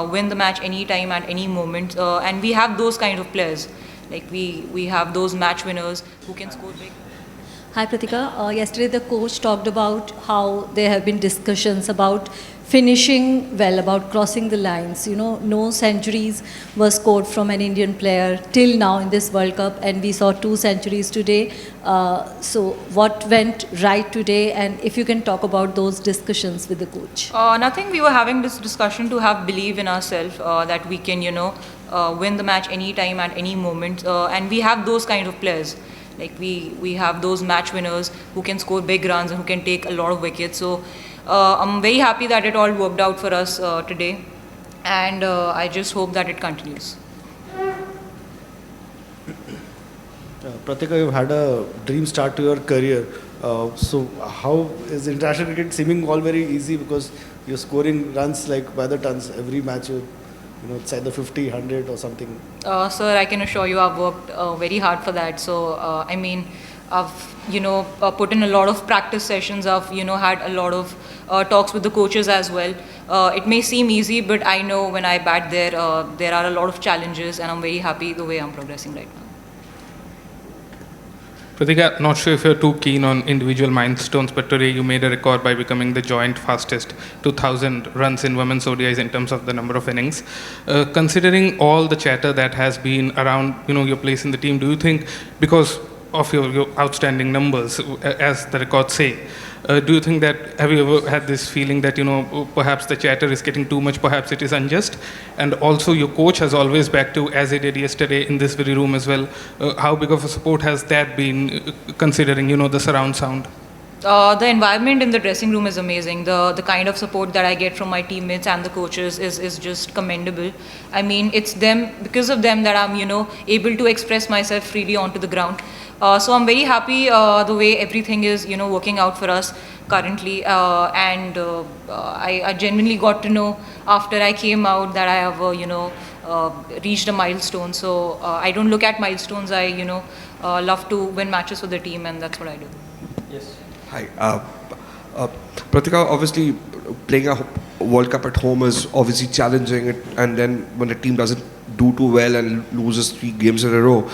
win the match anytime at any moment, and we have those kind of players. Like we have those match winners who can score big. Hi Pratika. Yesterday the coach talked about how there have been discussions about finishing well, about crossing the lines. You know, no centuries were scored from an Indian player till now in this World Cup, and we saw 2 centuries today. So what went right today, and if you can talk about those discussions with the coach? Nothing. We were having this discussion to have believe in ourselves, that we can, win the match anytime at any moment, and we have those kind of players. Like we have those match winners who can score big runs and who can take a lot of wickets. So I'm very happy that it all worked out for us today, and I just hope that it continues. Pratika, you've had a dream start to your career. So how is international cricket seeming all very easy, because you're scoring runs like by the tons every match? It's either 50, 100 or something. Sir, I can assure you I've worked very hard for that. So, I've, put in a lot of practice sessions. I've, had a lot of talks with the coaches as well. It may seem easy, but I know when I bat there, there are a lot of challenges, and I'm very happy the way I'm progressing right now. Pratika, not sure if you're too keen on individual milestones, but today you made a record by becoming the joint fastest 2,000 runs in women's ODIs in terms of the number of innings. Considering all the chatter that has been around, your place in the team, do you think, because of your outstanding numbers, as the records say, do you think that, have you ever had this feeling that, perhaps the chatter is getting too much, perhaps it is unjust? And also your coach has always backed you, as he did yesterday in this very room as well. How big of a support has that been, considering, the surround sound? The environment in the dressing room is amazing. The kind of support that I get from my teammates and the coaches is just commendable. I mean, it's them, because of them, that I'm, able to express myself freely onto the ground. So I'm very happy the way everything is, working out for us currently. And I genuinely got to know after I came out that I have, reached a milestone. So I don't look at milestones. I, love to win matches for the team, and that's what I do. Yes. Hi. Pratika, obviously playing a World Cup at home is obviously challenging, and then when the team doesn't do too well and loses 3 games in a row,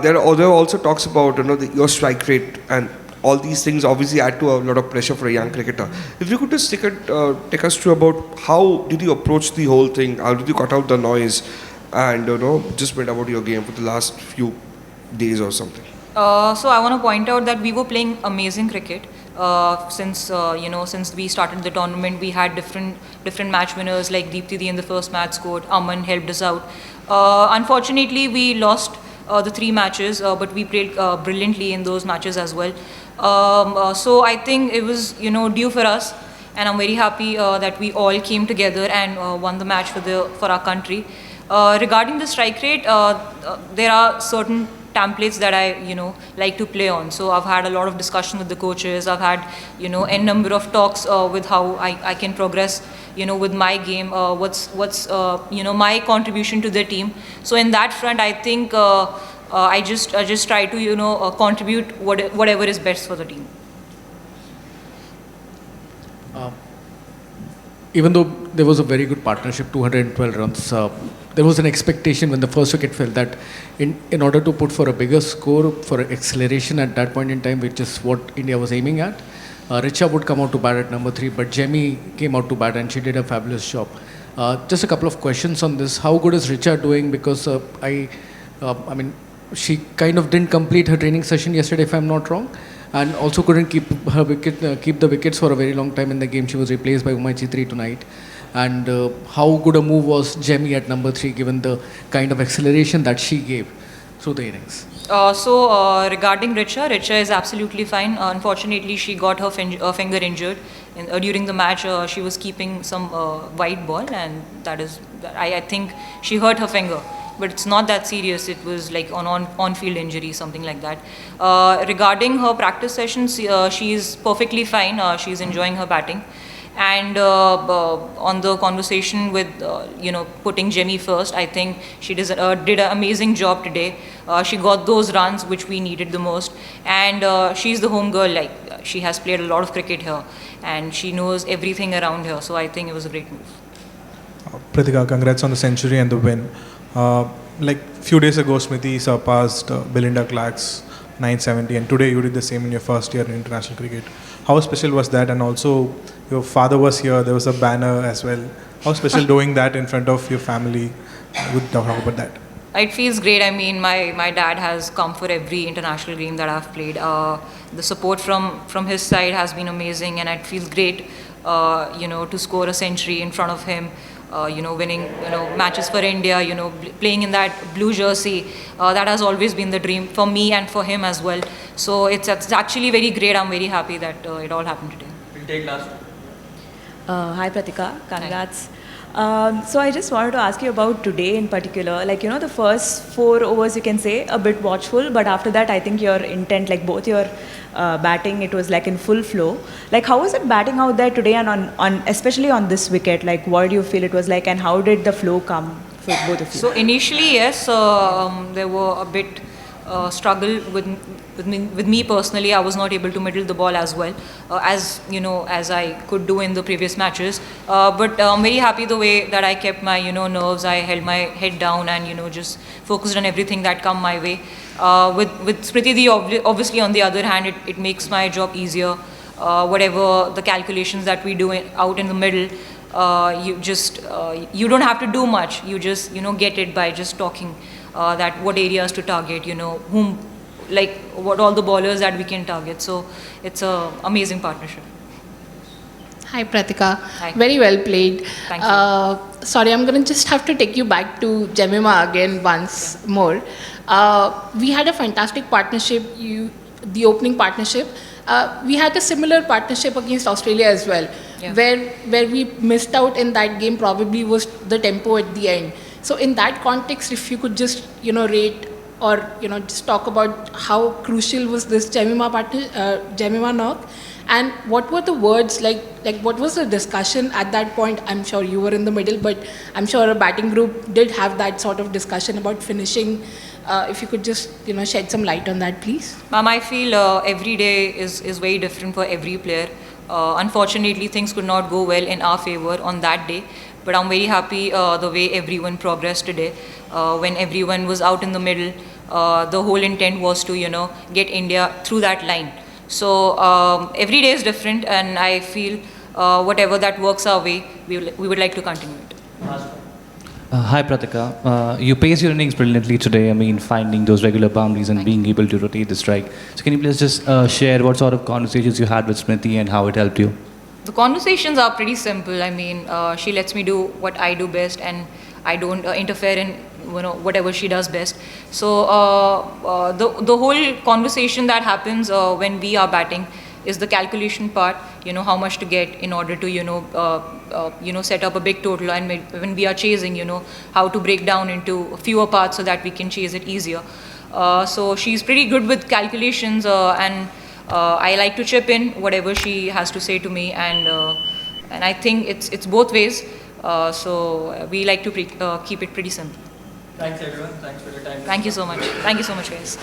there are also talks about your strike rate, and all these things obviously add to a lot of pressure for a young cricketer. If you could just take us through about how did you approach the whole thing, how did you cut out the noise, and just went about your game for the last few days or something. So I want to point out that we were playing amazing cricket since we started the tournament. We had different match winners, like Deepthi in the first match scored. Aman helped us out. Unfortunately, we lost the 3 matches, but we played brilliantly in those matches as well. So I think it was due for us, and I'm very happy that we all came together and won the match for our country. Regarding the strike rate, there are certain templates that I like to play on. So I've had a lot of discussion with the coaches. I've had n number of talks with how I can progress with my game, what's my contribution to the team. So in that front, I think I just try to contribute whatever is best for the team. Even though there was a very good partnership, 212 runs, there was an expectation when the first wicket fell that in order to put for a bigger score, for acceleration at that point in time, which is what India was aiming at, Richa would come out to bat at number 3, but Jemmy came out to bat and she did a fabulous job. Just a couple of questions on this. How good is Richa doing? Because she kind of didn't complete her training session yesterday, if I'm not wrong, and also couldn't keep the wickets for a very long time in the game. She was replaced by Umay Chitri tonight. And how good a move was Jemmy at number 3, given the kind of acceleration that she gave through the innings? Regarding Richa is absolutely fine. Unfortunately, she got her finger injured during the match. She was keeping some white ball, and I think she hurt her finger. But it's not that serious. It was like on-field injury, something like that. Regarding her practice sessions, she is perfectly fine. She's enjoying her batting. And on the conversation with putting Jemmy first, I think she did an amazing job today. She got those runs which we needed the most, and she's the home girl. Like she has played a lot of cricket here, and she knows everything around here. So I think it was a great move. Pratika, congrats on the century and the win. Like few days ago, Smriti surpassed Belinda Clark's 970, and today you did the same in your first year in international cricket. How special was that? And also, your father was here. There was a banner as well. How special doing that in front of your family? Would talk about that. It feels great. I mean, my dad has come for every international game that I've played. The support from his side has been amazing, and it feels great, to score a century in front of him. Winning, matches for India, playing in that blue jersey. That has always been the dream for me and for him as well. So it's actually very great. I'm very happy that it all happened today. We'll take last. Hi Pratika, congrats. So I just wanted to ask you about today in particular. Like, the first 4 overs you can say a bit watchful, but after that I think your intent, like both your batting, it was like in full flow. Like, how was it batting out there today, and on especially on this wicket? Like, what do you feel it was like, and how did the flow come for both of you? So initially, yes, there were a bit struggle with me personally. I was not able to middle the ball as well as I could do in the previous matches. But I'm very happy the way that I kept my nerves. I held my head down and just focused on everything that come my way. With Smriti, obviously on the other hand, it makes my job easier. Whatever the calculations that we do out in the middle, you don't have to do much. You just get it by just talking. That what areas to target, whom, like what all the bowlers that we can target. So it's a amazing partnership. Hi Pratika, Hi. Very well played. Thank you. Sorry, I'm going to just have to take you back to Jemima again once more. We had a fantastic partnership, the opening partnership. We had a similar partnership against Australia as well, Yeah. where we missed out in that game probably was the tempo at the end. So in that context, if you could just rate or just talk about how crucial was this Jemima knock, and what were the words like what was the discussion at that point? I'm sure you were in the middle, but I'm sure a batting group did have that sort of discussion about finishing. If you could just shed some light on that, please. Ma'am, I feel every day is very different for every player. Unfortunately, things could not go well in our favor on that day. But I'm very happy the way everyone progressed today. When everyone was out in the middle, the whole intent was to, get India through that line. So every day is different, and I feel whatever that works our way, we would like to continue it. Hi Pratika, you paced your innings brilliantly today. I mean, finding those regular boundaries and being able to rotate the strike. So can you please just share what sort of conversations you had with Smriti and how it helped you? The conversations are pretty simple. I mean, she lets me do what I do best, and I don't interfere in whatever she does best. So the whole conversation that happens when we are batting is the calculation part. How much to get in order to set up a big total, and when we are chasing, how to break down into fewer parts so that we can chase it easier. So she's pretty good with calculations, and I like to chip in whatever she has to say to me, and I think it's both ways. So we like to keep it pretty simple. Thanks everyone. Thanks for your time. Thank you so much. Thank you so much, guys.